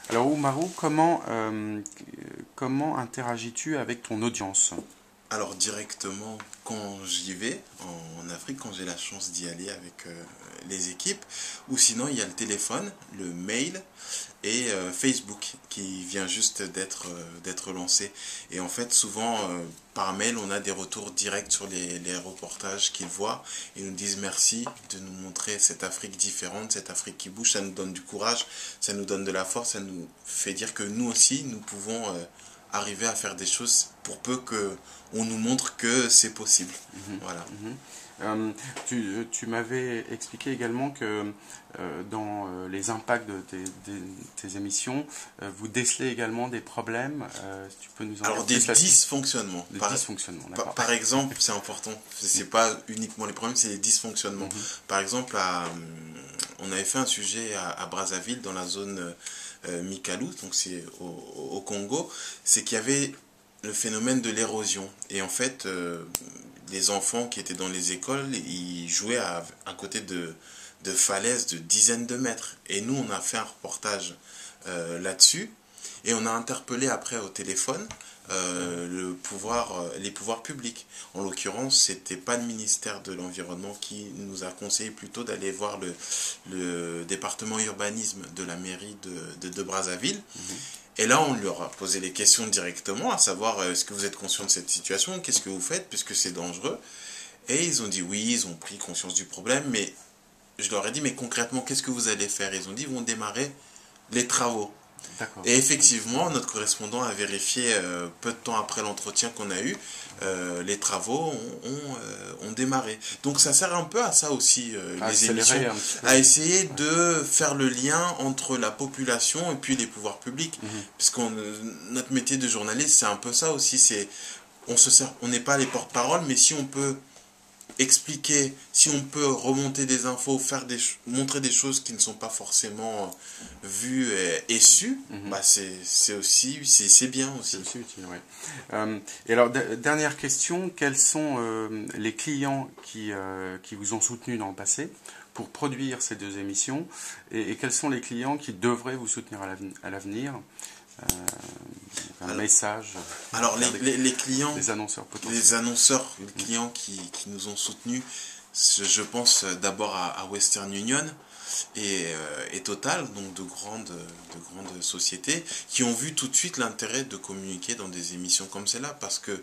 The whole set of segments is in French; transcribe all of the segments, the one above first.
Alors, Oumarou, comment interagis-tu avec ton audience? Alors directement quand j'y vais en Afrique, quand j'ai la chance d'y aller avec les équipes, ou sinon il y a le téléphone, le mail et Facebook qui vient juste d'être lancé. Et en fait souvent par mail on a des retours directs sur les reportages qu'ils voient et nous disent merci de nous montrer cette Afrique différente, cette Afrique qui bouge, ça nous donne du courage, ça nous donne de la force, ça nous fait dire que nous aussi nous pouvons arriver à faire des choses pour peu que on nous montre que c'est possible. Mhm, Voilà. mhm. Tu m'avais expliqué également que dans les impacts de tes émissions, vous décelez également des problèmes. Si tu peux nous en Alors dire des plus là-dessus? dysfonctionnements. Des dysfonctionnements, d'accord. Par exemple, c'est important. C'est pas uniquement les problèmes, c'est les dysfonctionnements. Mhm, Par exemple, on avait fait un sujet à Brazzaville dans la zone Mikalou, donc c'est au Congo. C'est qu'il y avait le phénomène de l'érosion. Et en fait, les enfants qui étaient dans les écoles, ils jouaient à côté de falaises de dizaines de mètres. Et nous, on a fait un reportage là-dessus. Et on a interpellé après au téléphone les pouvoirs publics. En l'occurrence, c'était pas le ministère de l'Environnement qui nous a conseillé plutôt d'aller voir le département urbanisme de la mairie de Brazzaville. mhm. Et là, on leur a posé les questions directement, à savoir est-ce que vous êtes conscient de cette situation, qu'est-ce que vous faites, puisque c'est dangereux. Et ils ont dit oui, ils ont pris conscience du problème, mais je leur ai dit mais concrètement, qu'est-ce que vous allez faire? Ils ont dit ils vont démarrer les travaux. D'accord. Et effectivement, notre correspondant a vérifié peu de temps après l'entretien qu'on a eu, les travaux ont démarré. Donc ça sert un peu à ça aussi, les émissions, Accélérer un petit peu. à essayer Ouais. de faire le lien entre la population et puis les pouvoirs publics. Mhm, Puisque notre métier de journaliste, c'est un peu ça aussi. On n'est pas les porte-parole, mais si on peut expliquer, si on peut remonter des infos, montrer des choses qui ne sont pas forcément vues et sues, mhm. bah c'est bien C'est aussi. aussi utile, oui. Et alors, dernière question, quels sont les clients qui vous ont soutenu dans le passé pour produire ces deux émissions et quels sont les clients qui devraient vous soutenir à l'avenir? Un Alors, message alors vers les clients, des annonceurs les potentiels. annonceurs, les clients qui nous ont soutenus, je pense d'abord à Western Union et Total, donc de grandes sociétés, qui ont vu tout de suite l'intérêt de communiquer dans des émissions comme celle-là, parce que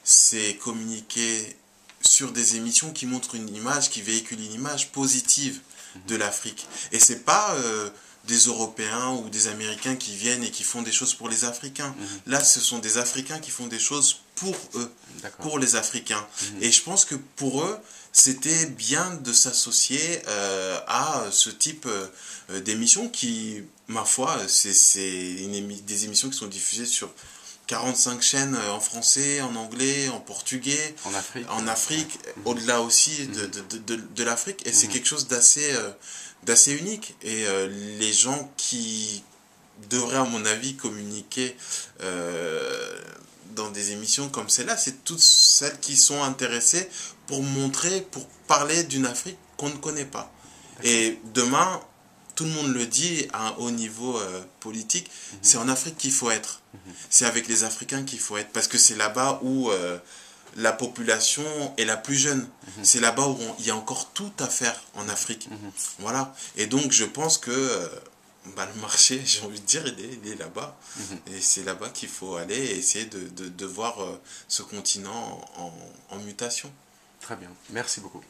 c'est communiquer sur des émissions qui montrent une image, qui véhiculent une image positive de l'Afrique. Et c'est pas des Européens ou des Américains qui viennent et qui font des choses pour les Africains. Mhm. Là, ce sont des Africains qui font des choses pour eux, D'accord. pour les Africains. Mhm. Et je pense que pour eux, c'était bien de s'associer à ce type d'émissions qui, ma foi, des émissions qui sont diffusées sur 45 chaînes en français, en anglais, en portugais, En Afrique. en Ouais. Afrique, Mhm. au-delà aussi Mhm. de l'Afrique. Et c'est Mhm. quelque chose d'assez unique. Et les gens qui devraient, à mon avis, communiquer dans des émissions comme celle-là, c'est toutes celles qui sont intéressées pour montrer, pour parler d'une Afrique qu'on ne connaît pas. D'accord. Et demain, tout le monde le dit à un haut niveau politique, Mhm. c'est en Afrique qu'il faut être. Mhm. C'est avec les Africains qu'il faut être. Parce que c'est là-bas où la population est la plus jeune. Mhm. C'est là-bas où il y a encore tout à faire en Afrique. Mhm. Voilà. Et donc je pense que bah, le marché, j'ai envie de dire, il est là-bas. Mhm. Et c'est là-bas qu'il faut aller et essayer de voir ce continent en mutation. Très bien. Merci beaucoup.